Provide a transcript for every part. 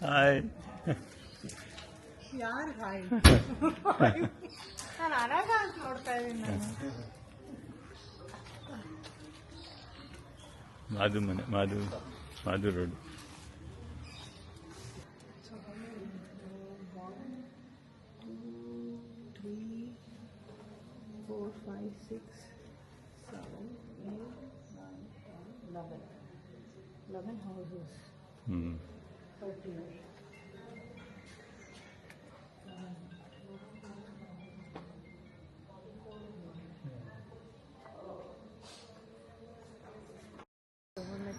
Hi ಯಾರು hi ನಾನು ಅನಗ ಅಂತ ನೋಡ್ತಾ ಇದ್ದೀನಿ ನಾನು. ಮಾಧು ಮನೆ ಮಾಧು ರೋಡ್. Houses.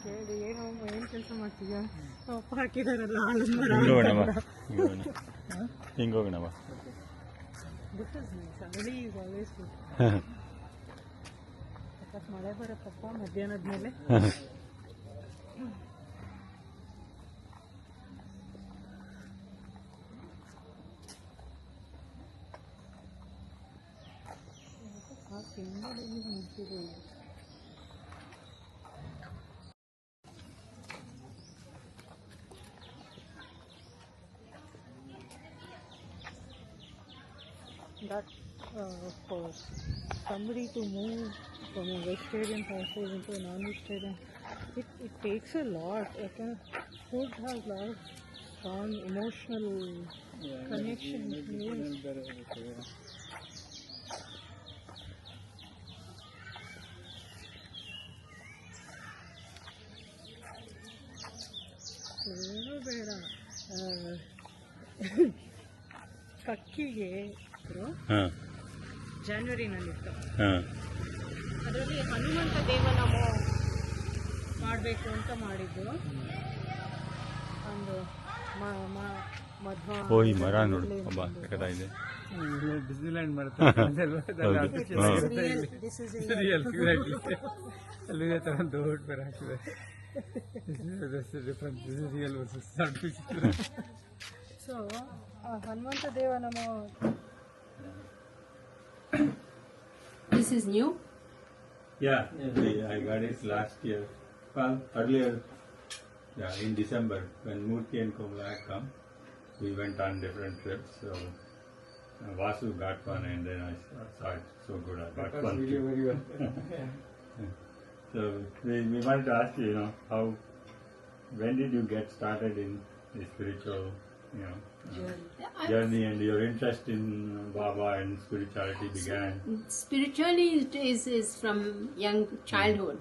ಕೇಳಿ ಏನು ಕೆಲಸ ಮಾಡ್ತೀಯ? ಅಪ್ಪ ಹಾಕಿದಾರಲ್ಲ ಹಿಂಗೋಗಣವ ಮಳೆ ಬರುತ್ತಪ್ಪ ಮಧ್ಯಾಹ್ನದ ಮೇಲೆ. That for somebody to move from a vegetarian household into a non-vegetarian, it takes a lot. Food has a lot of strong emotional connection. ಏನು ಬೇಡ ಕಕ್ಕಿಗೆ ಜಾನ್ವರಿನಲ್ಲಿತ್ತು. ಅದರಲ್ಲಿ ಹನುಮಂತ ದೇವನಮೋ ಮಾಡಬೇಕು ಅಂತ ಮಾಡಿದ್ದು. ಒಂದು ಓ ಈ ಮರ ನೋಡು ಹಬ್ಬ ಇದೆ. ಡಿಸ್ನಿಲ್ಯಾಂಡ್ ಮಾಡ್ತಾರೆ ಅಲ್ಲಿ ತರ ದೊಡ್ಡ ಮರ ಹಾಕಿದೆ. ಸೊ ಹನುಮಂತ ದೇವನಮೋ. This is new? Yeah, I got it last year. Well, earlier, in December, when Murthy and Komla come, we went on different trips. So Vasu got one, and then I saw it so good. I got one. Very well. So we wanted to ask you, when did you get started in the spiritual, journey, and your interest in Baba and spirituality began? Spiritually is from young childhood.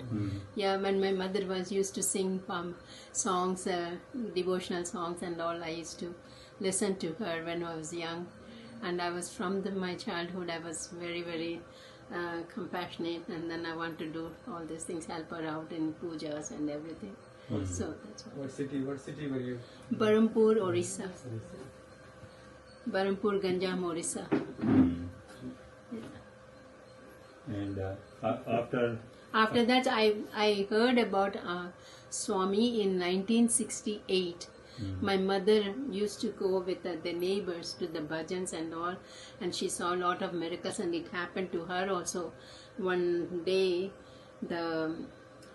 Yeah, when my mother used to sing songs, devotional songs and all, I used to listen to her when I was young. And I was from my childhood, I was very, very compassionate, and then I want to do all these things, help her out in pujas and everything. So that's all. What city were you? Barampur, Orissa. Barampur, Ganjam, Orissa. Yeah. And after that, I heard about Swami in 1968. My mother used to go with the neighbors to the bhajans and all, and she saw a lot of miracles, and it happened to her also. One day,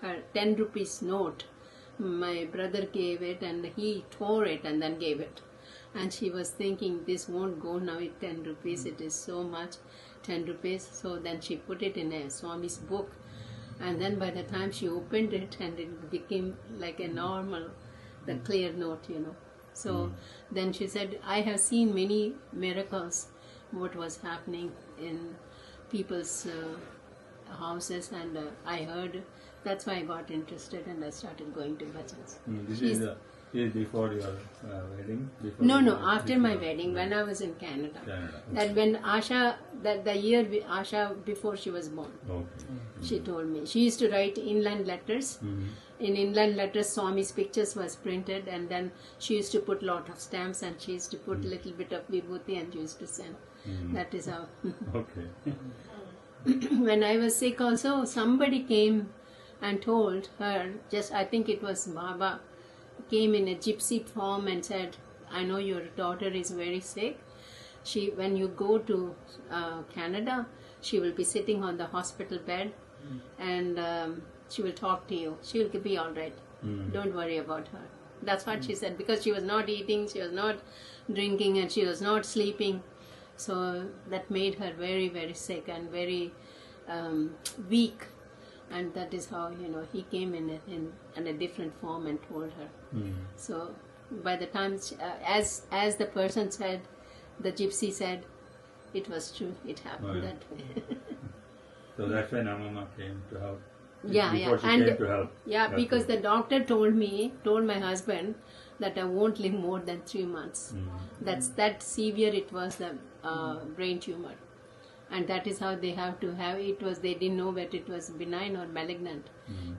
her 10 rupees note, my brother gave it, and he tore it and then gave it. And she was thinking, this won't go now with 10 rupees, it is so much, 10 rupees. So then she put it in a Swami's book, and then by the time she opened it, and it became like a normal, the clear note, So then she said, I have seen many miracles, what was happening in people's houses, and I heard, that's why I got interested, and I started going to bhajans. This is before your wedding? No, after my wedding, when I was in Canada. That when Asha, the year Asha, before she was born. Okay. She told me. She used to write inland letters. In inland letters, Swami's pictures was printed, and then she used to put lot of stamps, and she used to put little bit of vibhuti, and she used to send. That is how. Okay. When I was sick also, somebody came and told her, I think it was Baba, came in a gypsy form and said, I know your daughter is very sick. When you go to Canada, she will be sitting on the hospital bed, and she will talk to you. She will be all right. Don't worry about her. That's what she said, because she was not eating, she was not drinking, and she was not sleeping. So that made her very, very sick and very weak. And that is how, he came in a different form and told her. So by the time, as the person said, the gypsy said, it was true. It happened that way. So that's when Amma came to help. Yeah, Before she came to help. Yeah, That's because it. the doctor told my husband that I won't live more than 3 months. That severe it was, the brain tumor. And that is how they have to have it. They didn't know whether it was benign or malignant.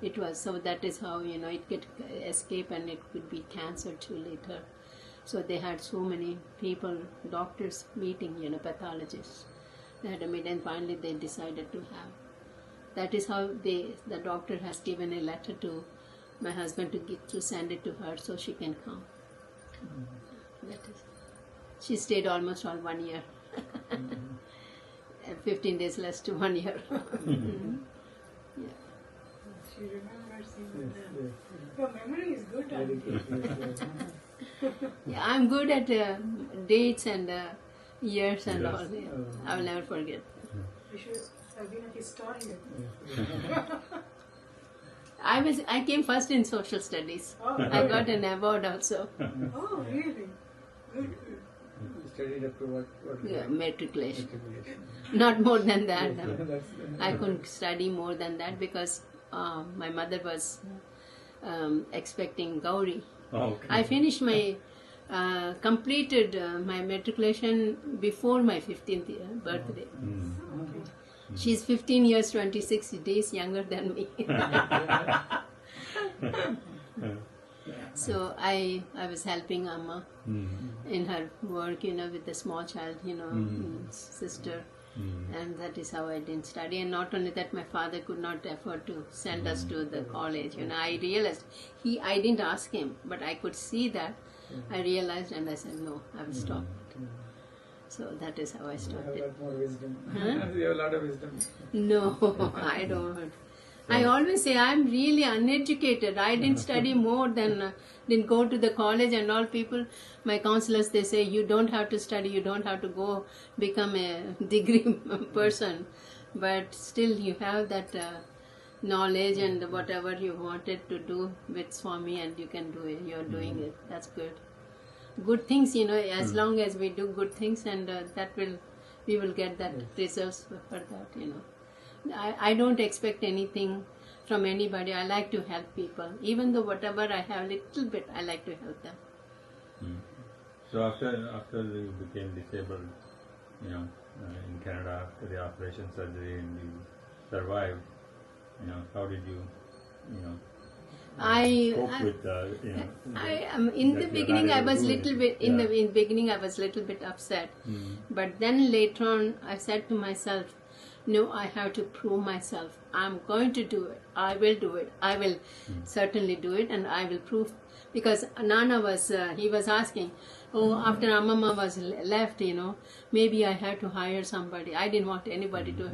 It was, so that is how, it could escape, and it could be cancer too later. So they had so many people, doctors meeting, pathologists. They had a meeting, and finally they decided to have. That is how the doctor has given a letter to my husband to send it to her so she can come. That is. She stayed almost all 1 year. 15 days less to 1 year. Yeah. She remembers even then. Your memory is good, Auntie. Yeah, I'm good at dates and years and Yes. all. Yeah. I will never forget. You should have been a historian. I came first in social studies. Oh, I got an award also. oh really? Good. You studied up to what Yeah, matriculation. matriculation? Not more than that. That's, I couldn't study more than that because my mother was expecting Gauri. Okay. I finished my completed my matriculation before my 15th birthday. She's 15 years 26 days younger than me. So I was helping Amma in her work, with the small child, sister. And that is how I didn't study. And not only that, my father could not afford to send us to the college. I realized I didn't ask him, but I could see that. I realized, and I said, no, I will stop it. So that is how I you stopped have a it. lot more wisdom. Huh? You have a lot of wisdom. No, I don't. I always say I'm really uneducated. I didn't study more than, didn't go to the college and all people. My counselors, they say, you don't have to study, you don't have to go become a degree person. But still you have that knowledge and whatever you wanted to do with Swami, and you can do it. You're doing it. That's good. Good things, as long as we do good things, and we will get that results for that, I don't expect anything from anybody. I like to help people. Even though whatever I have, little bit, I like to help them. So after you became disabled, in Canada after the operation surgery and you survived, how did you, cope with in the that you're beginning not I able was to do little it? bit in the beginning I was little bit upset, but then later on I said to myself, no, I have to prove myself. I'm going to do it. I will do it. I will certainly do it, and I will prove. Because Nana was, he was asking, after Amma was left, maybe I had to hire somebody. I didn't want anybody to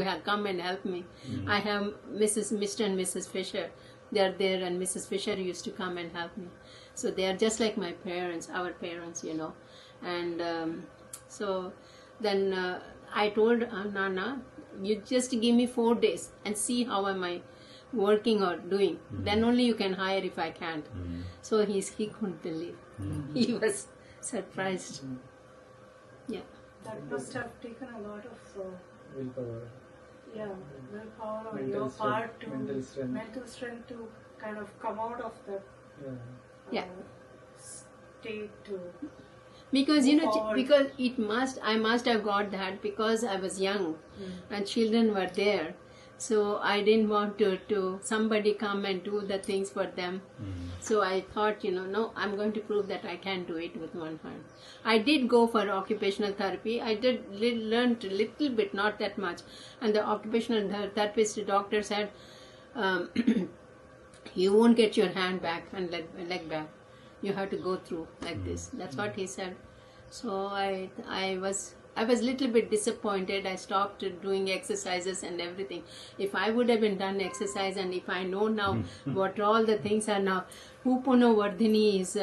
have come and help me. I have Mr. and Mrs. Fisher. They are there, and Mrs. Fisher used to come and help me. So they are just like my parents, our parents, And so then I told Nana, you just give me 4 days and see how am I working or doing. Then only you can hire if I can't. So he couldn't believe. He was surprised. Yeah. That must have taken a lot of Willpower. willpower on Mental your strength, part to mental strength. to kind of come out of that Yeah. state to Because forward. because I must have got that because I was young and children were there. So I didn't want to somebody come and do the things for them. So I thought, no, I'm going to prove that I can do it with one hand. I did go for occupational therapy. I did learn a little bit, not that much. And the occupational therapist doctor said, you won't get your hand back and leg back. You have to go through like this. That's what he said. So I was little bit disappointed. I stopped doing exercises and everything. If I would have been done exercise, and if I know now what all the things are now, Upono Vardhini is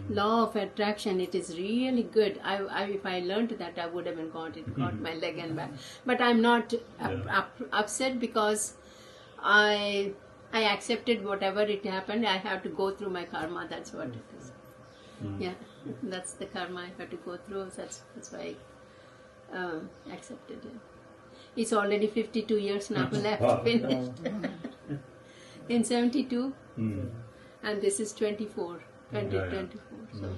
law of attraction. It is really good. If I learned that, I would have got my leg and back. But I'm not upset because I accepted whatever it happened. I have to go through my karma. That's what it is. Yeah, that's the karma I have to go through. That's why I accepted it. It's already 52 years now left finished. In 72, and this is 2024. So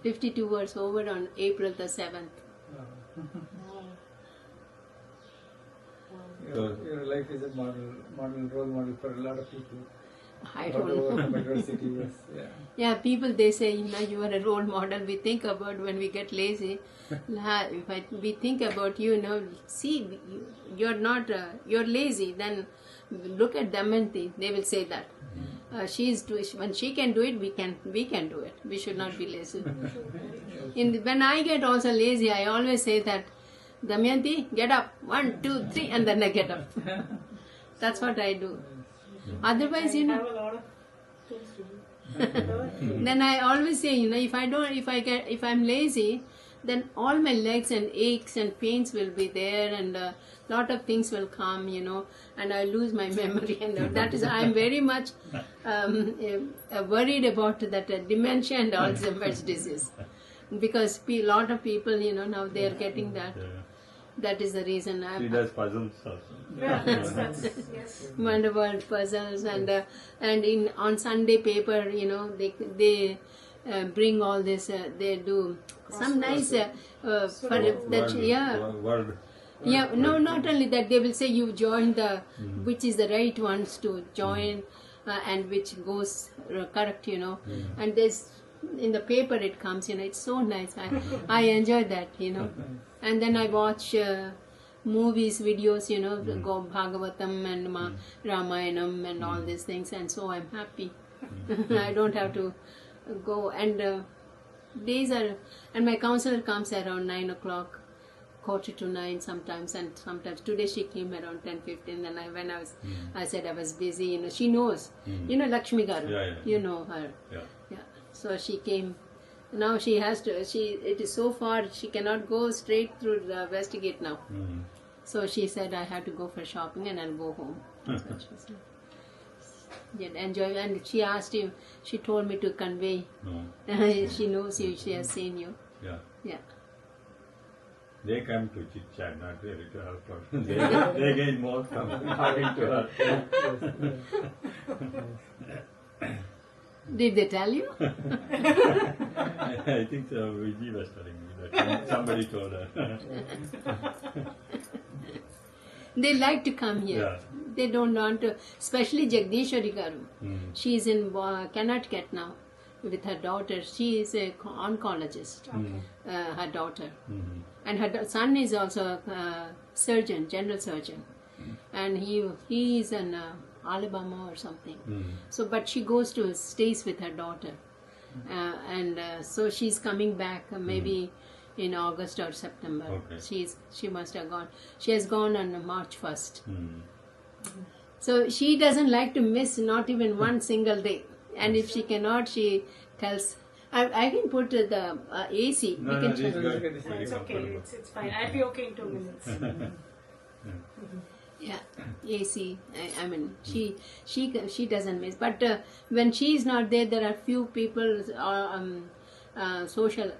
52 was over on April the 7th. Your life is a role model for a lot of people. I don't know. Adversity, yes. Yeah, people, they say, you are a role model. We think about when we get lazy. We think about see, you're not, you're lazy. Then look at Damayanti. They will say that. When she can do it, we can do it. We should not be lazy. When I get also lazy, I always say that, Damayanti, get up. 1, 2, 3, and then I get up. That's what I do. Otherwise, I have a lot of things to do. then I always say, if I'm lazy, then all my legs and aches and pains will be there, and lot of things will come, and I lose my memory, and that is, I'm very much worried about that dementia and Alzheimer's disease, because a lot of people, now they are getting that. That is the reason. She does puzzles also. Yeah, that's yes. Wonderful puzzles, and on Sunday paper, they bring all this. They do some nice Word. Yeah, no, not only that, they will say you join which is the right ones to join, and which goes correct, and there's in the paper it comes, it's so nice. I enjoy that, and then I watch movies, videos, go Bhagavatam and Ramayanam and all these things, and so I'm happy. I don't have to go, and and my counselor comes around 9 o'clock, 8:45 sometimes, and sometimes today she came around 10:15, and I said I was busy, she knows, Lakshmi Garu, Yeah. you know her. Yeah. So she came. Now she has to. It is so far. She cannot go straight through the West Gate now. So she said I have to go for shopping and I'll go home. That's what she said. Yeah, enjoy. And she asked him. She told me to convey. She knows you. She has seen you. Yeah. They come to chit chat, not really to help her. They gain more from talking to her. Did they tell you? I think so. Vijay was telling me that somebody told her. They like to come here. Yeah. They don't want to, especially Jagdishwari Garu. She is in Connecticut now with her daughter. She is an oncologist, her daughter. And her son is also a surgeon, general surgeon. And he is in Alabama or something. So, but she stays with her daughter. So she's coming back maybe in August or September. Okay. She must have gone. She has gone on March 1st. So she doesn't like to miss not even one single day. And if she cannot, she tells, I can put the AC. No, we can this is check. good. It's okay. It's fine. I'll be okay in 2 minutes. Yeah, AC. I mean, she doesn't miss. But when she is not there, there are few people, social,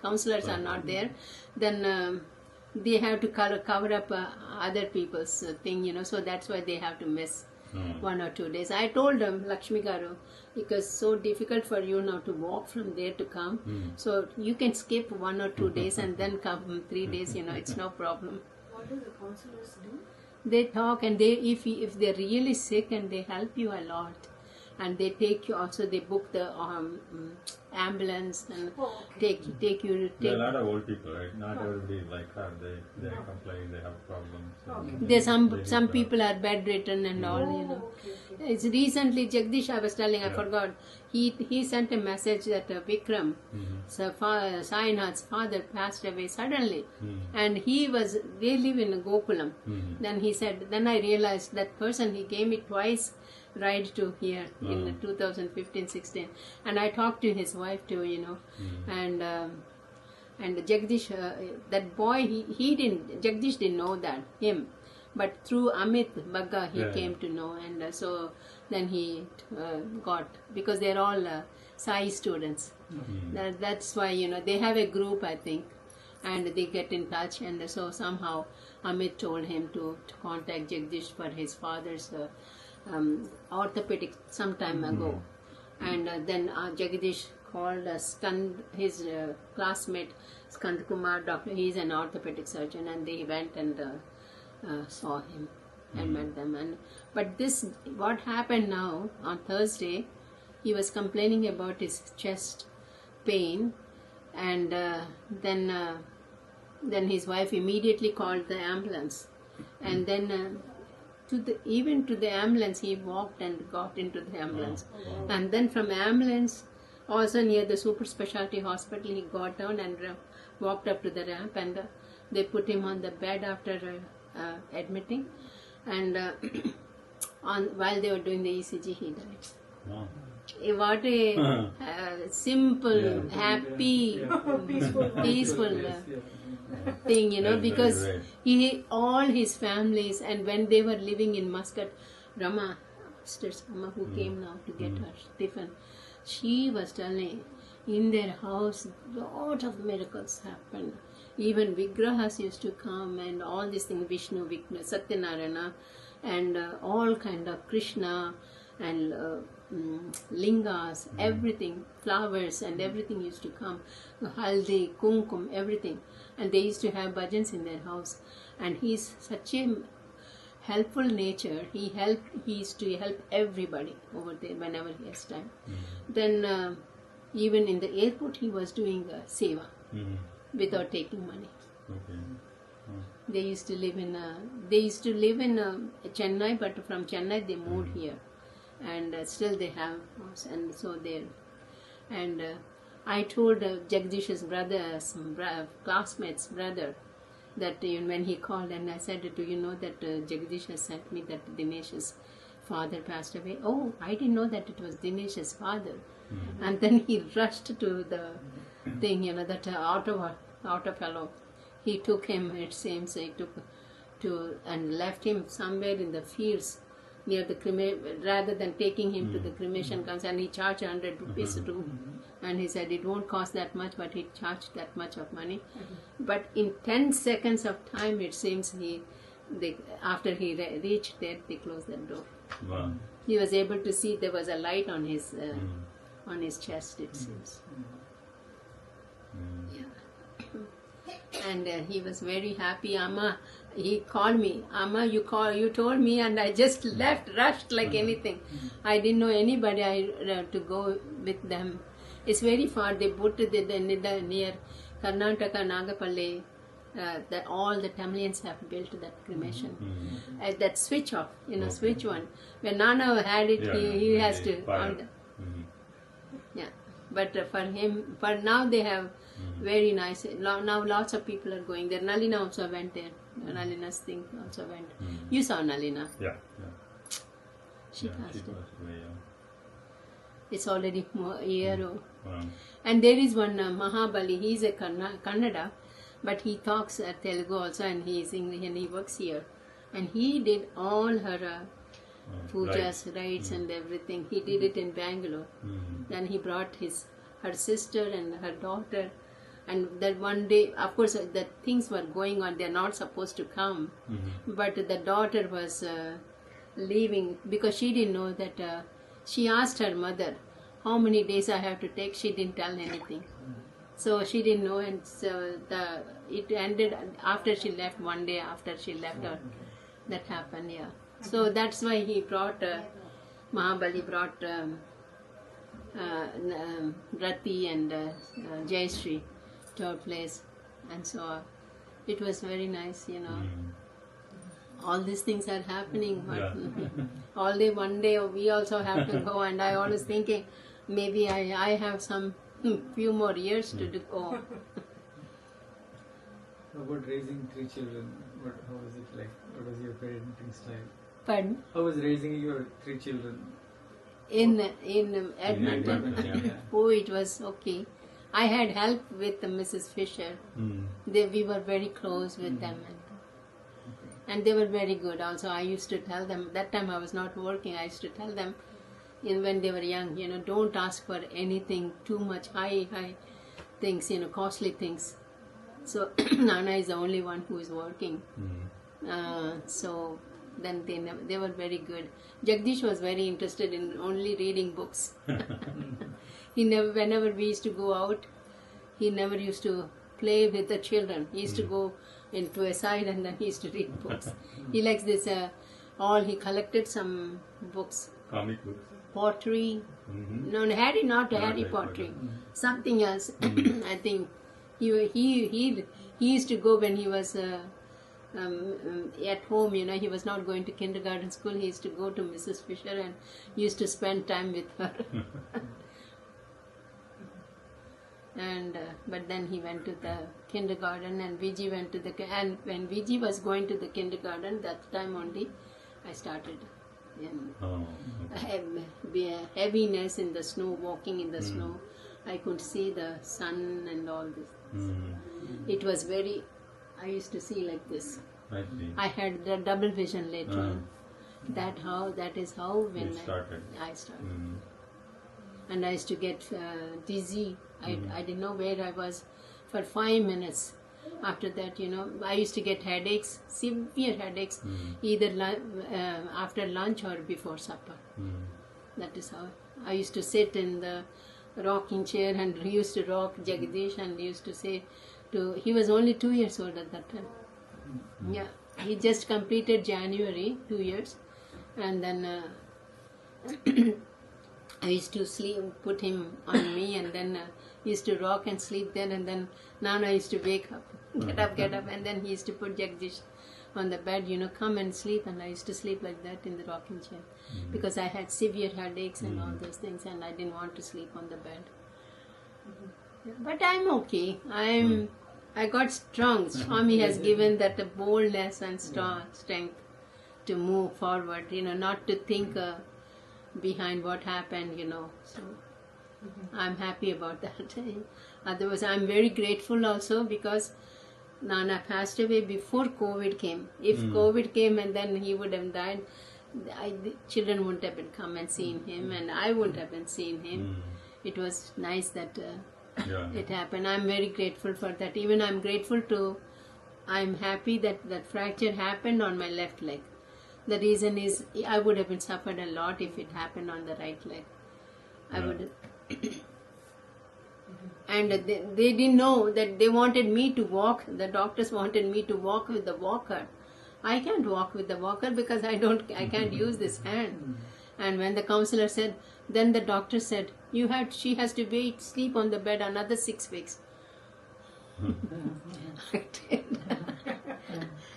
counselors are not there. Then they have to cover up other people's thing, so that's why they have to miss 1 or 2 days. I told them, Lakshmi Garu, because so difficult for you now to walk from there to come. So you can skip 1 or 2 days and then come 3 days, it's no problem. What do the counselors do? They talk, and if they're really sick, and they help you a lot. And they take you also, they book the ambulance and take you. There are a lot of old people, right? Not everybody like her. They complain, they have problems. There's some people are bedridden and all, It's recently, Jagdish, I was telling, I forgot, he sent a message that Vikram, Sainath's father, passed away suddenly. And they live in Gokulam. Then he said, then I realized that person, he gave me twice ride to here in 2015-16, and I talked to his wife too, and Jagdish, that boy, he didn't, Jagdish didn't know that, him. But through Amit Bagga, he came to know. And so then he got, because they're all Sai students. That's why, they have a group, I think. And they get in touch. And so somehow Amit told him to contact Jagdish for his father's orthopedic some time ago. And then Jagdish called his classmate Skand Kumar, doctor. He's an orthopedic surgeon, and they went and saw him and met them. But this, what happened now on Thursday, he was complaining about his chest pain, and then his wife immediately called the ambulance, and then even to the ambulance he walked and got into the ambulance, and then from ambulance also near the super specialty hospital he got down and walked up to the ramp, and they put him on the bed after admitting, and while they were doing the ECG he died. Wow. What a simple, happy, peaceful thing, because all his families, and when they were living in Muscat, Rama, Sister Rama, who came now to get her Stephen, she was telling, in their house, lot of miracles happened. Even Vigrahas used to come, and all these things, Vishnu, Satyanarayana, and all kind of Krishna, and lingas, everything, flowers and everything used to come, haldi, kumkum, everything. And they used to have bhajans in their house. And he's such a helpful nature. He used to help everybody over there whenever he has time. Then even in the airport he was doing seva without taking money. Okay. They used to live in Chennai, but from Chennai they moved here, and still they have house, and so there. And I told Jagdish's brother, classmate's brother, that when he called, and I said, do you know that Jagdish has sent me that Dinesh's father passed away? Oh, I didn't know that it was Dinesh's father. And then he rushed to the thing, that auto fellow. He took him, it seems, he took to and left him somewhere in the fields near the cremation, rather than taking him to the cremation comes, and he charged 100 rupees to, and he said it won't cost that much, but he charged that much of money. But in 10 seconds of time, it seems after he reached there, they closed the door. Wow. He was able to see there was a light on his chest, it seems. Yeah. And he was very happy. Amma, he called me. Amma, you told me, and I just rushed like anything. I didn't know anybody to go with them. It's very far. They put it near Karnataka, Nagapalle. All the Tamilians have built that cremation. That switch off, switch one. When Nana had it, he has to. Yeah, but for now they have very nice. Now lots of people are going there. Nalina also went there. Nalina's thing also went. You saw Nalina. Yeah. She passed away. Yeah. It's already a year old. Wow. And there is one Mahabali. He's a Kannada, but he talks Telugu also, and he's English, and he works here. And he did all her pujas, rites, and everything. He did it in Bangalore. Then he brought her sister and her daughter. And that one day, of course, the things were going on. They're not supposed to come. But the daughter was leaving because she didn't know that. She asked her mother, how many days I have to take? She didn't tell anything. So she didn't know, and so it ended after she left, one day after she left, that happened, yeah. So that's why he brought, Mahabali brought Rati and Jayashree to our place, and so it was very nice, All these things are happening, but all day, one day we also have to go, and I always thinking, maybe I have some few more years to go. How about raising 3 children? How was it like? What was your parenting style? Pardon? How was raising your 3 children? In Edmonton, Edmonton. yeah. Oh, it was okay. I had help with Mrs. Fisher. We were very close with them, and they were very good. Also, I used to tell them that time I was not working. I used to tell them, when they were young, don't ask for anything too much high things, costly things. So Nana is the only one who is working. So then they were very good. Jagdish was very interested in only reading books. Whenever we used to go out, he never used to play with the children. He used to go into a side and then he used to read books. He likes this. He collected some books. Comic books. Pottery. No, not Harry Pottery. Something else. I think he used to go when he was at home. He was not going to kindergarten school. He used to go to Mrs. Fisher and used to spend time with her. And but then he went to the kindergarten, and Viji went to and when Viji was going to the kindergarten, that time only I started. Heaviness in the snow, walking in the snow. I could see the sun and all this. It was very. I used to see like this. I had the double vision later on. That is how when I started. And I used to get dizzy. I didn't know where I was for 5 minutes. After that, I used to get headaches, severe headaches, either after lunch or before supper. That is how I used to sit in the rocking chair and he used to rock Jagdish, and he used to say he was only 2 years old at that time. Yeah, he just completed January, 2 years, and then I used to put him on me, and then he used to rock and sleep there, and then Nana used to wake up, get up, and then he used to put Jagdish on the bed, come and sleep, and I used to sleep like that in the rocking chair because I had severe headaches and all those things, and I didn't want to sleep on the bed. But I'm okay. I got strong. Swami has given that boldness and strength to move forward, not to think behind what happened, so I'm happy about that. Otherwise, I'm very grateful also because Nana passed away before COVID came. If COVID came and then he would have died, the children wouldn't have been come and seen him, and I wouldn't have been seen him. It was nice that it happened. I'm very grateful for that. Even I'm happy that that fracture happened on my left leg. The reason is I would have been suffered a lot if it happened on the right leg. I would. And they didn't know that they wanted me to walk. The doctors wanted me to walk with the walker. I can't walk with the walker because I can't use this hand. And when the counselor said, then the doctor said, she has to sleep on the bed another 6 weeks.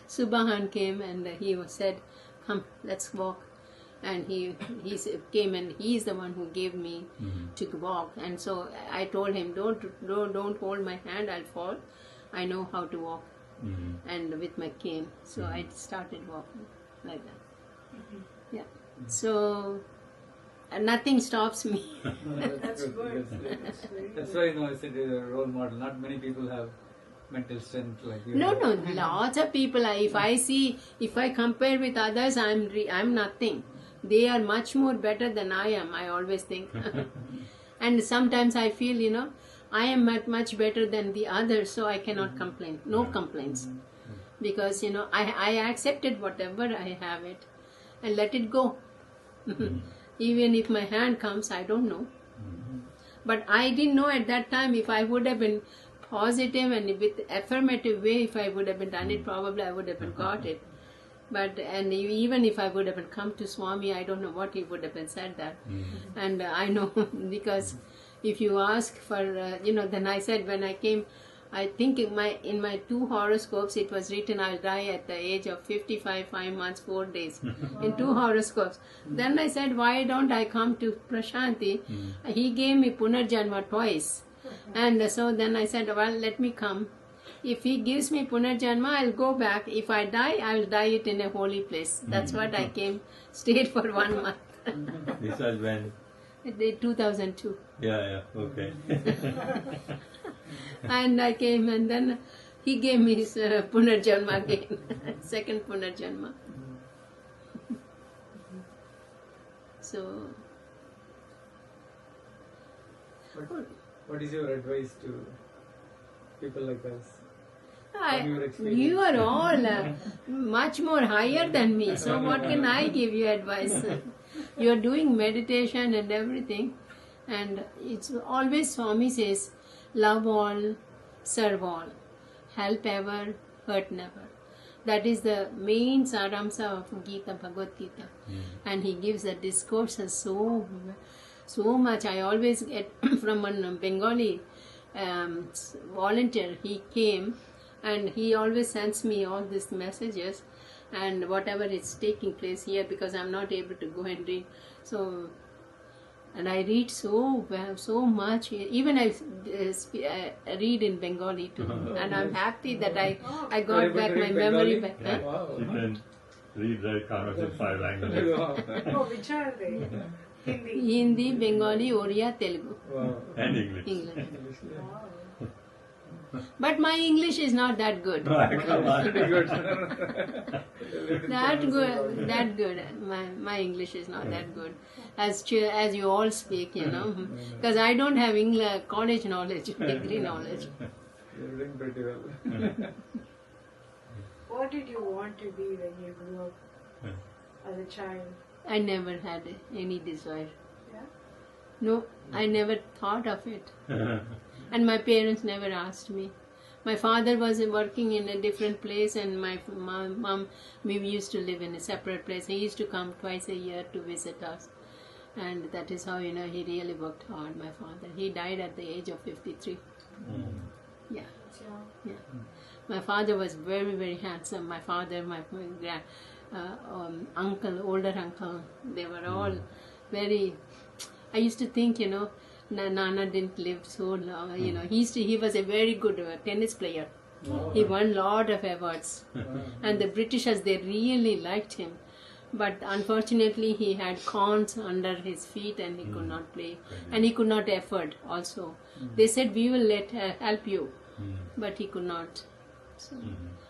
Subhahan came and he said, come, let's walk. And he came and he's the one who gave me to walk. And so I told him, don't hold my hand, I'll fall. I know how to walk. And with my cane. So I started walking like that. Yeah. So nothing stops me. That's good. That's why I said you're a role model. Not many people have mental strength like you. No, lots of people. If I compare with others, I'm nothing. They are much more better than I am, I always think. And sometimes I feel, I am much better than the others, so I cannot complain. No complaints. Because, I accepted whatever I have it and let it go. Even if my hand comes, I don't know. But I didn't know at that time if I would have been positive and with affirmative way, if I would have been done it, probably I would have been got it. But even if I would have come to Swami, I don't know what he would have been said that. And I know because if you ask for, then I said when I came, I think in my 2 horoscopes it was written I'll die at the age of 55, 5 months, 4 days. In 2 horoscopes. Then I said, why don't I come to Prashanti? He gave me Punarjanma twice. And so then I said, well, let me come. if he gives me Punarjanma, I'll go back. If I die, I'll die it in a holy place. That's what I came, stayed for 1 month. This was when? 2002. Yeah, okay. And I came, and then he gave me his Punarjanma again, second Punarjanma. So, What is your advice to people like us? you are all much more higher than me, so what can I give you advice? You are doing meditation and everything, and it's always Swami says, love all, serve all, help ever, hurt never. That is the main saramsa of Gita, Bhagavad Gita. And he gives the discourses so much. I always get from a Bengali volunteer. He came and he always sends me all these messages and whatever is taking place here, because I'm not able to go and read. So, and I read so well, so much. Even I read in Bengali too, and I'm happy that I got back my memory back. Yeah. You can read the comments in 5 languages. Oh, which are they? Hindi. Hindi, Bengali, Oriya, Telugu. And English. English. Wow. But my English is not that good. Come on. That good. My English is not that good. As you all speak, because I don't have English college knowledge, degree knowledge. You're doing pretty well. What did you want to be when you grew up as a child? I never had any desire. Yeah? No, I never thought of it. And my parents never asked me. My father was working in a different place, and my mom, we used to live in a separate place. He used to come twice a year to visit us. And that is how, he really worked hard, my father. He died at the age of 53. Yeah. Yeah. My father was very, very handsome. My father, my uncle, older uncle, they were all very... I used to think, Nana didn't live so long. He was a very good tennis player. He won a lot of awards. And the Britishers, they really liked him. But unfortunately, he had corns under his feet and he could not play. And he could not afford also. They said, we will help you. But he could not. So,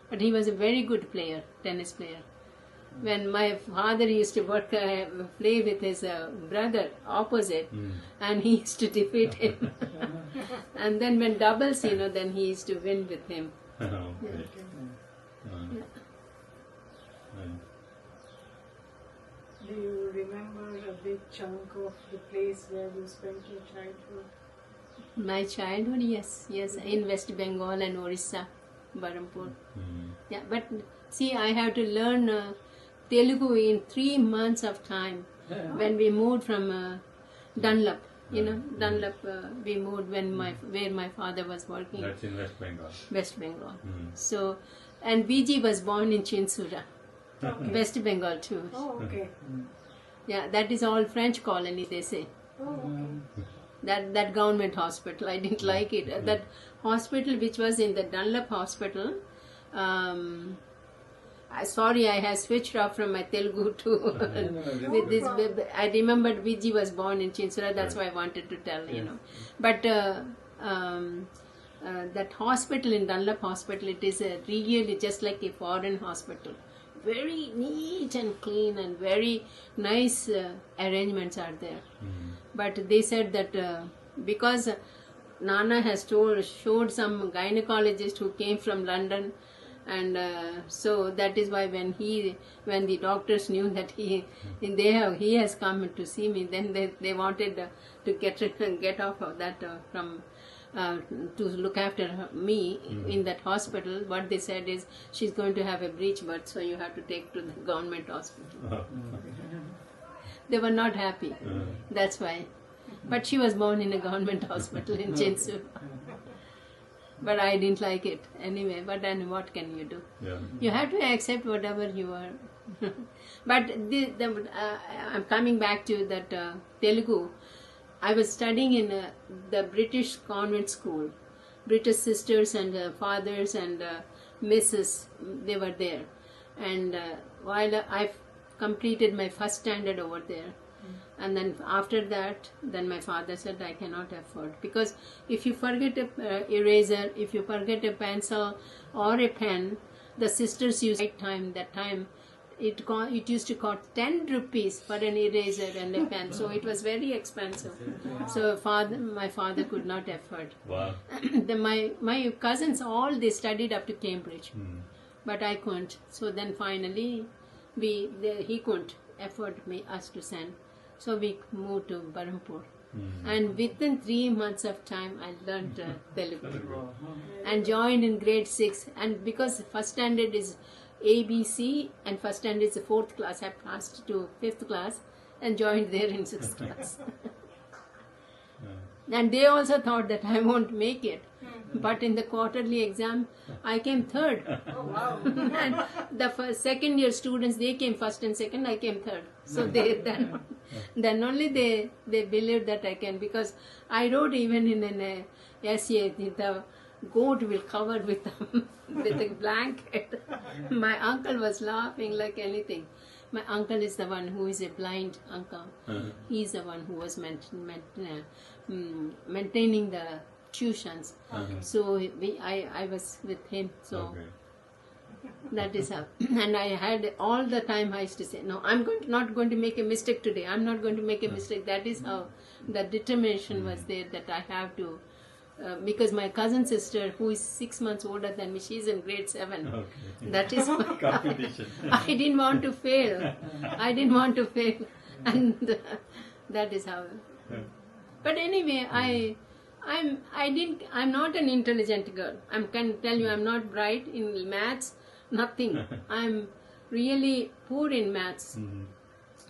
but he was a very good player, tennis player. When my father used to play with his brother opposite, and he used to defeat him. And then when doubles, then he used to win with him. Do you remember a big chunk of the place where you spent your childhood? My childhood, yes, in West Bengal and Orissa, Berhampur. Yeah, but see, I have to learn Telugu in 3 months of time. When we moved from Dunlop, Dunlop, we moved where my father was working. That's in West Bengal. West Bengal. So, and Viji was born in Chinsura, West Bengal too. Oh, okay. Yeah, that is all French colony, they say. Oh, okay. That government hospital, I didn't like it. That hospital, which was in the Dunlop hospital, sorry, I have switched off from my Telugu to with this. I remembered Viji was born in Chinsura. That's why I wanted to tell, But that hospital in Dunlop Hospital, it is really just like a foreign hospital. Very neat and clean and very nice arrangements are there. But they said that because Nana has showed some gynecologist who came from London, and so that is why when the doctors knew that he has come to see me, then they wanted to get off of that to look after me in that hospital. What they said is, she's going to have a breech birth, so you have to take to the government hospital. They were not happy. That's why. But she was born in a government hospital in Chinsur. But I didn't like it anyway. But then what can you do? Yeah. You have to accept whatever you are. But I'm coming back to that Telugu. I was studying in the British convent school, British sisters and fathers and misses, they were there. And while I completed my first standard over there, and then after that, then my father said, I cannot afford. Because if you forget a eraser, if you forget a pencil or a pen, the sisters used that time, it used to cost 10 rupees for an eraser and a pen. So it was very expensive. So my father could not afford. Wow. My cousins, all they studied up to Cambridge. But I couldn't. So then finally, he couldn't afford us to send. So we moved to Berhampur. And within 3 months of time, I learned Telugu. And joined in grade 6. And because first standard is ABC and first standard is the 4th class, I passed to 5th class and joined there in 6th class. And they also thought that I won't make it. But in the quarterly exam, I came 3rd. Oh, wow. And the second year students, they came 1st and 2nd, I came 3rd. So then only they believed that I can, because I wrote even in an essay, the goat will cover with a blanket. My uncle was laughing like anything. My uncle is the one who is a blind uncle. He's the one who was maintaining the tuitions. So I was with him. So that is how. And I had all the time I used to say, no, I'm not going to make a mistake today. I'm not going to make a mistake. That is how the determination was there, that I have to. Because my cousin sister, who is 6 months older than me, she's in grade 7. That is my competition. I didn't want to fail. And that is how. But anyway, I'm not an intelligent girl. I can tell you, I'm not bright in maths, nothing. I'm really poor in maths.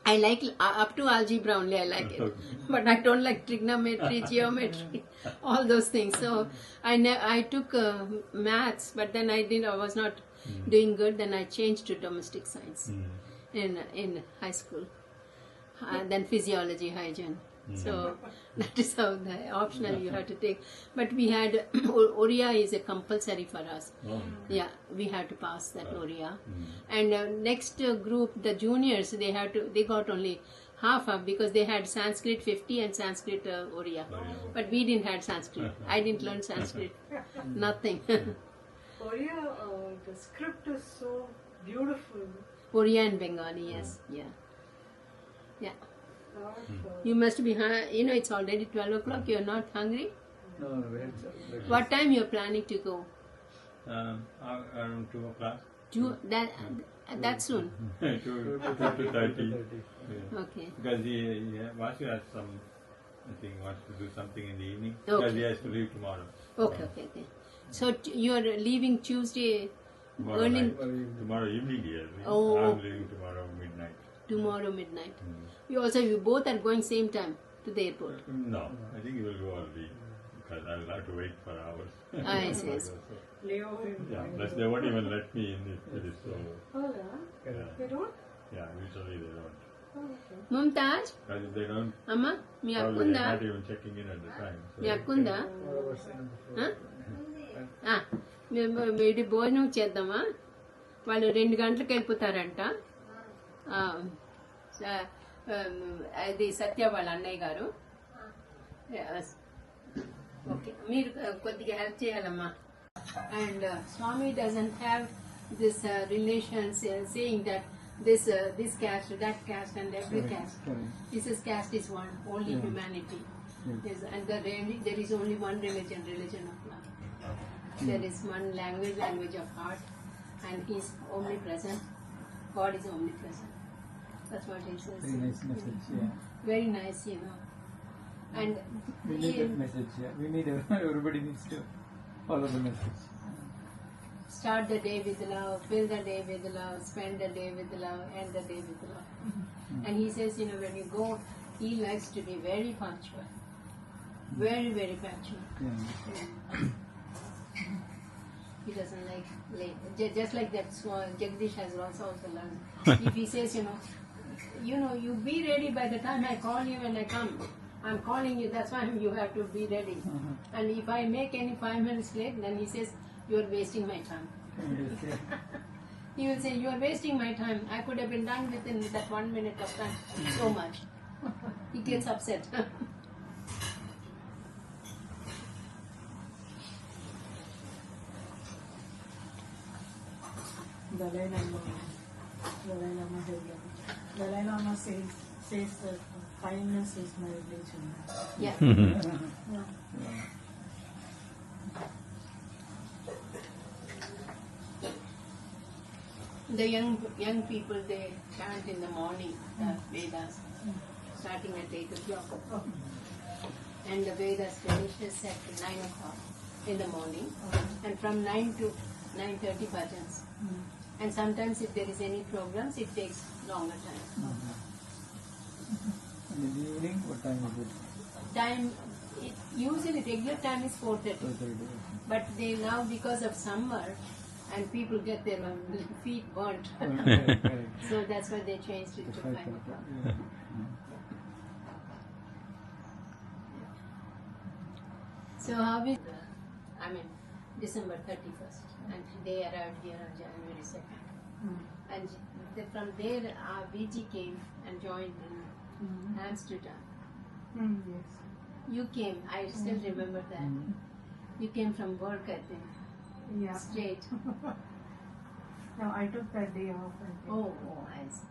I like up to algebra only, I like it. But I don't like trigonometry, geometry, all those things. So I took maths, but then I was not doing good. Then I changed to domestic science in high school. Then physiology, hygiene. So that is how the optional you have to take. But we had Oriya is a compulsory for us. Yeah, we had to pass that Oriya. And next group, the juniors, they got only half up, because they had Sanskrit 50 and Sanskrit Oriya. But we didn't have Sanskrit. I didn't learn Sanskrit. Nothing. Oriya, the script is so beautiful. Oriya and Bengali, yes. Yeah. You must be, it's already 12 o'clock. You're not hungry? No, wait. What time you're planning to go? Around 2 o'clock. That soon? 2:30. Okay. Because Vasu has wants to do something in the evening. Because he has to leave tomorrow. Okay. So you're leaving Tuesday early? Tomorrow evening, yes. Oh. I'm leaving tomorrow midnight. Tomorrow midnight. You both are going same time to the airport? No, I think he will go early, because I'll have to wait for hours. I see. Yeah, plus they won't even let me in if it is so. Oh, yeah? They don't? Yeah, usually they don't. Oh, okay. Mumtaz? Because if they don't, Amma? Mi probably they're akkunda? not even checking in at the time. So Mi akkunda? వీడి భోజనం చేద్దామా, వాళ్ళు 2 గంటలకు వెళ్ళిపోతారంట. అది సత్య వాళ్ళ అన్నయ్య గారు. Okay, మీరు కొద్దిగా హెల్ప్ చేయాలమ్మా. And Swami doesn't have this relations saying that this caste, that caste, and every caste. This is caste is one, only humanity. Yes, and there is only one religion of love. There is one language of heart, and He is omnipresent. God is omnipresent. That's what He says. Very nice message, yeah. Very nice, And We need that message, yeah. Everybody needs to follow the message. Start the day with love, fill the day with love, spend the day with love, end the day with love. And He says, when you go, He likes to be very punctual. Very, very punctual. Yeah. He doesn't like late. Just like that Jagdish has also learned. If he says, you be ready by the time I call you when I come. I'm calling you, that's why you have to be ready. And if I make any 5 minutes late, then he says, you are wasting my time. He will say, you are wasting my time. I could have been done within that 1 minute of time. So much. He gets upset. Dalai Lama says that kindness is my religion. Yeah. Yeah. The young people, they chant in the morning, the Vedas, starting at 8 o'clock. And the Vedas finishes at 9 o'clock in the morning. And from 9 to 9:30 bhajans. And sometimes if there is any programs, it takes longer time. And in the evening, what time is it? Time, usually regular time is 4:30. 4:30. But they now, because of summer, and people get their feet burnt. Correct. So that's why they changed it to 5 o'clock. Yeah. So how is, December 31st, and they arrived here on January 2nd. And from there, VG came and joined in Amsterdam. Yes. You came, I still remember that. You came from work, I think, Yeah. straight. No, I took that day off. Oh, I see.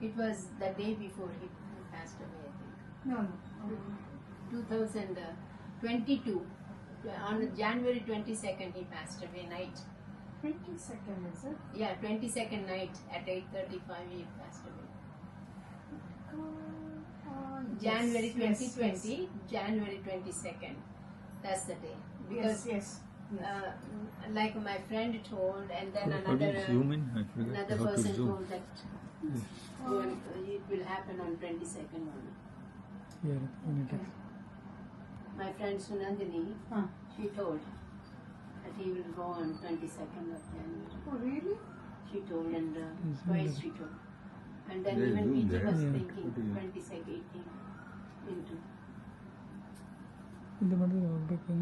It was the day before he passed away, I think. No. 2022. On January 22nd, he passed away night. 22nd, is it? Yeah, 22nd night at 8:35, he passed away. January 2020, January 22nd. That's the day. Because Yes. like my friend told, and then How do you zoom in? I forgot another how to person zoom. told that it will happen on 22nd only. Yeah, My friend Sunandini, Huh. she told that he will go on 22nd of January. Oh, really? She told, and twice she told. And then There is even zoom Peter there. was Yeah. thinking What do you- 22nd, 18 into. ఇది మనది ಹೋಗ್ಬೇಕು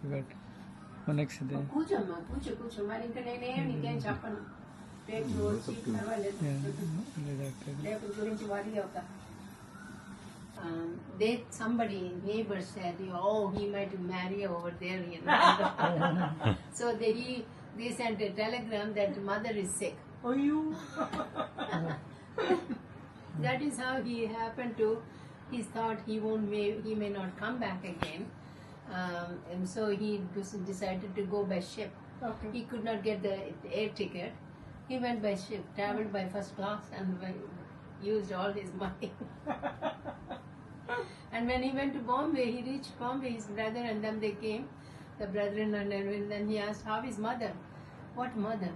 ಇವತ್ತು next day కూర్చోమ్మా కూర్చో మరి ఇంకా నేనేం నీకేం చెప్పను రేపు వచ్చి పర్వాలేదు రేపు గురించి వరి అవుతా somebody neighbor said, oh, he might marry over there, you know. So they sent a telegram that mother is sick. Oh, you? That is how he happened to. He thought he may not come back again, and so he decided to go by ship. Okay. He could not get the air ticket. He went by ship, traveled by first class, and used all his money. And when he went to Bombay, he reached Bombay, his brother and them, they came, the brother-in-law, and then he asked, how is mother? What mother?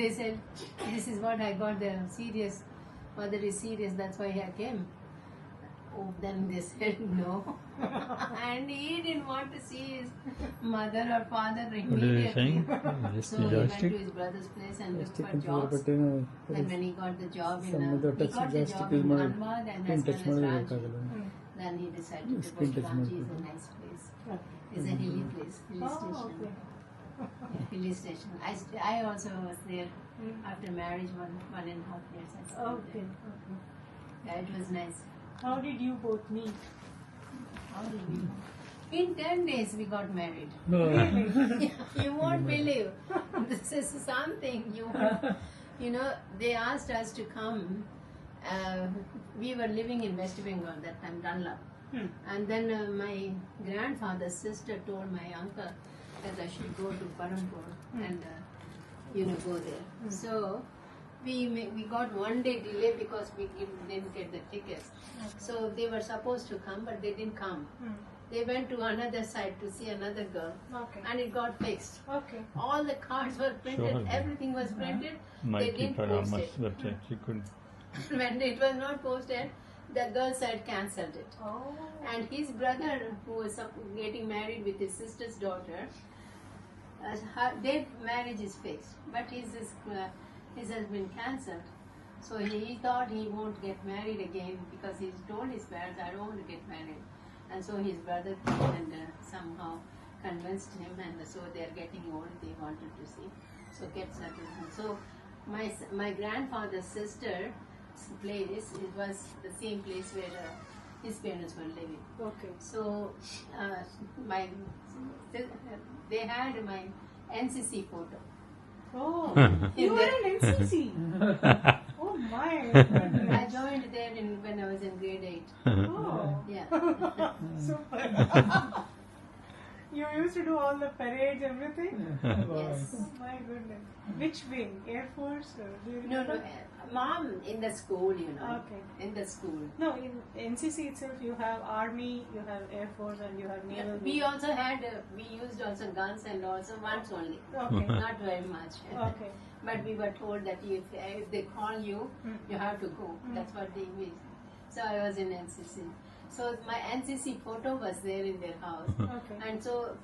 They said, this is what I got, the serious, mother is serious, that's why I came. Oh, then they said no. And he didn't want to see his mother or father What are you immediately. saying? So he went to his brother's place and looked for jobs. And when he got the job in Dhanbad and as well as Ranchi, then he decided to go to Ranchi. It's a nice place. It's a hilly place, hilly Oh, station. okay. Yeah, hilly station. I also was there after marriage, 1.5 years. I stayed Okay. there. Yeah, it was nice. How did you both meet? How did we? In 10 days we got married. Really? You won't believe. This is something you know, they asked us to come. We were living in West Bengal that time, Dunlop. And then my grandfather's sister told my uncle that I should go to Parampur and go there. So we got 1 day delay because we didn't get the tickets. So they were supposed to come, but they didn't come. They went to another side to see another girl, Okay. and it got fixed. Okay. All the cards were printed, Sure. everything was printed. My They didn't keeper post Amma's it. website. She couldn't. When it was not posted, the girl side cancelled it. Oh. And his brother, who was getting married with his sister's daughter, their marriage is fixed, but his has been cancelled. So he thought he won't get married again because he told his parents, I don't want to get married. And so his brother came and somehow convinced him, and so they're getting old, they wanted to see. So get settled. And so my grandfather's sister's place, it was the same place where his parents were living. Okay. So they had my NCC photo. Oh, In you were the- in NCC. Oh my goodness. I joined there when I was in grade 8. Oh, Yeah. super. You used to do all the parades, everything? Yes. Oh my goodness. Which wing? Air Force? Or do you No, remember? Mom, in the school, Okay. In the school. No, in NCC itself you have Army, you have Air Force, and you have Naval. We also had, we used also guns and also once only. Okay. Not very much. Okay. But we were told that if they call you, you have to go. That's what they mean. So I was in NCC. So my NCC photo was there in their house. Okay. And so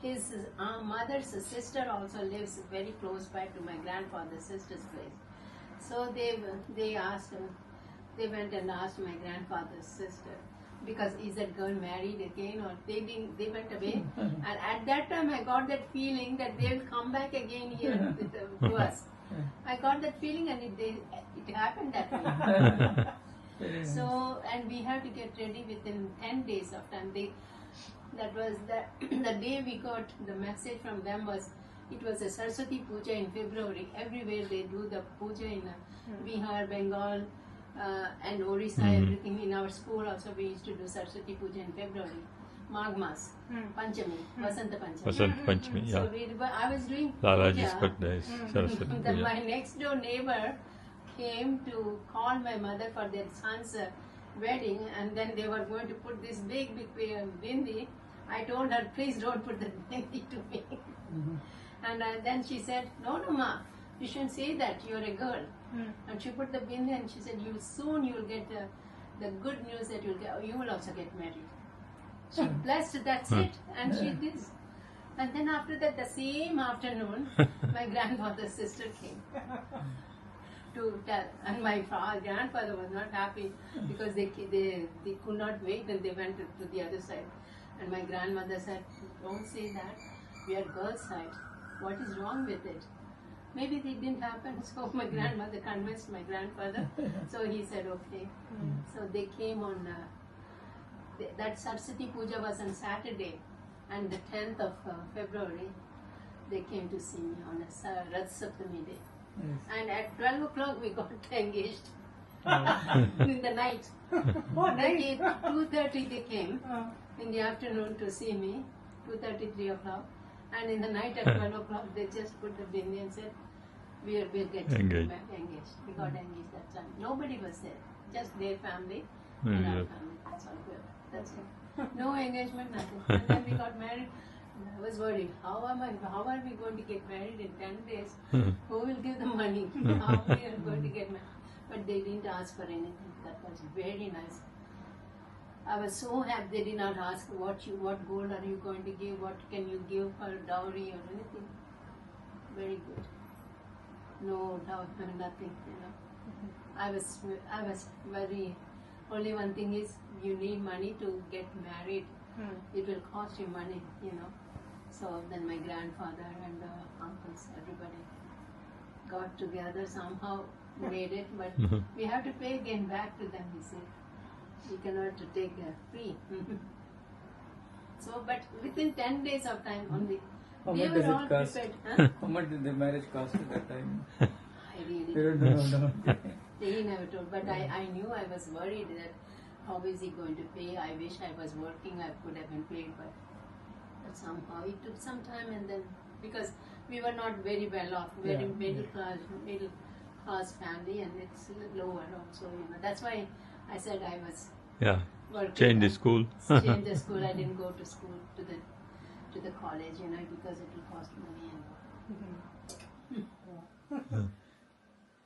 his mother's sister also lives very close by to my grandfather's sister's place. So they asked, they went and asked my grandfather's sister, because is that girl married again, or they didn't, they went away. And at that time I got that feeling that they will come back again here with, to us. I got that feeling, and it happened that way. So, and we had to get ready within 10 days of time. That was the day we got the message from them was, it was a Saraswati Puja in February. Everywhere they do the puja in Bihar, Bengal, and Orissa, everything. In our school also we used to do Saraswati Puja in February. Magh Mas, Panchami, Vasanta Panchami. Vasant Panchami, yeah. So I was doing Lalaji's puja. birthday is Saraswati Then Puja. my next door neighbor came to call my mother for their son's wedding, and then they were going to put this big bindi. I told her, please don't put the bindi to me. And then she said, no, ma, you shouldn't say that, you're a girl. And she put the bindi, and she said, you'll get the good news that you will also get married. She blessed, that's it, and she did. And then after that, the same afternoon, my grandfather's sister came to tell, and my grandfather was not happy because they could not wait, and they went to the other side. And my grandmother said, don't say that, we are girls' side. What is wrong with it? Maybe it didn't happen. So my grandmother convinced my grandfather. So he said, okay. So they came on, that Saraswati Puja was on Saturday, and the 10th of February, they came to see me on a Rath Saptami day. And at 12 o'clock we got engaged in the night. Oh, They nice. came, 2:30 they came in the afternoon to see me, 2:30, 3 o'clock. And in the night at 12 o'clock they just put the bindi and said, we're getting Engaged. engaged. We got engaged that time. Nobody was there, just their family Mm, and our yeah. family. That's all good. That's it. No engagement, nothing. And then we got married. I was worried. How are we going to get married in 10 days? Who will give the money? How we are going to get married? But they didn't ask for anything. That was very nice. I was so happy they did not ask what gold are you going to give, what can you give for dowry or anything. Very good. No dowry, nothing, I was very, only one thing is you need money to get married. It will cost you money, So then my grandfather and uncles, everybody got together, somehow made it, but we have to pay again back to them, you see. We cannot take free. So, but within 10 days of time only, How they much were does all it cost? prepared. Huh? How much did the marriage cost at that time? I really You don't know. They never told, but I knew, I was worried that how is he going to pay? I wish I was working, I could have been paid, but somehow it took some time, and then because we were not very well off, very middle class family, and it's lower also, That's why I said I was Yeah. working. Change the school. Change the school. I didn't go to school to the college, because it will cost money and.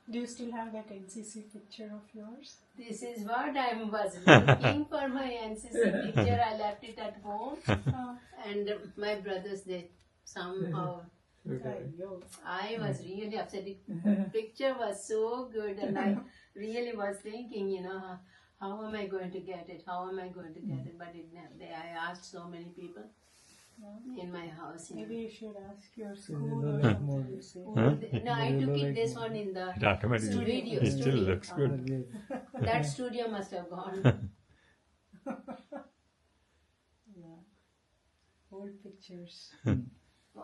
Do you still have that NCC picture of yours? This is what I was looking for, my NCC picture. I left it at home, and my brothers, they somehow I was really upset. The picture was so good, and I really was thinking, you know, how am I going to get it? How am I going to get it? But I asked so many people in my house. You know. Maybe you should ask your school or something. You say. No, I took it this one in the It automatically studio. it still looks good. That studio must have gone. Yeah. Old pictures.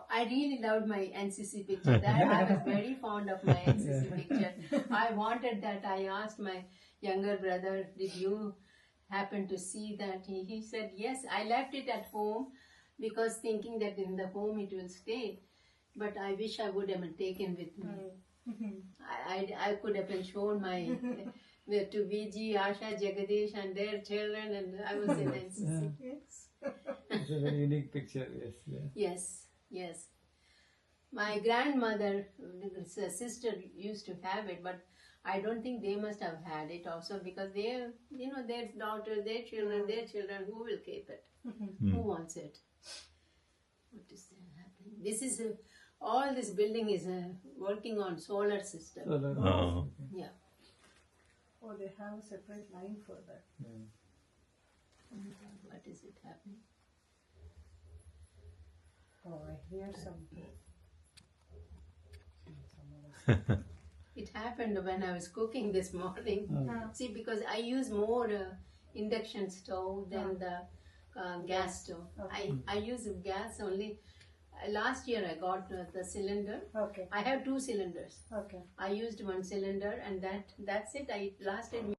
I really loved my NCC picture. That I was very fond of my NCC picture. I wanted that. I asked my younger brother, "Did you happen to see that?" He said, "Yes." I left it at home because thinking that in the home it will stay. But I wish I would have taken with me. I could have been shown my to VG, Asha, Jagadish and their children, and I was in NCC. Yes. It's a very unique picture, yes. Yes, yes. My grandmother, sister used to have it, but I don't think they must have had it also because they, you know, their daughters, their children, who will keep it? Who wants it? What is happening? This is all this building is working on solar system. Oh. Yeah. Oh, they have a separate line for that. What is it happening? Oh, I hear something. It happened when I was cooking this morning. See, because I use more induction stove than the gas stove. I use gas only. Last year I got the cylinder. Okay. I have 2 cylinders. Okay. I used 1 cylinder and that's it. I lasted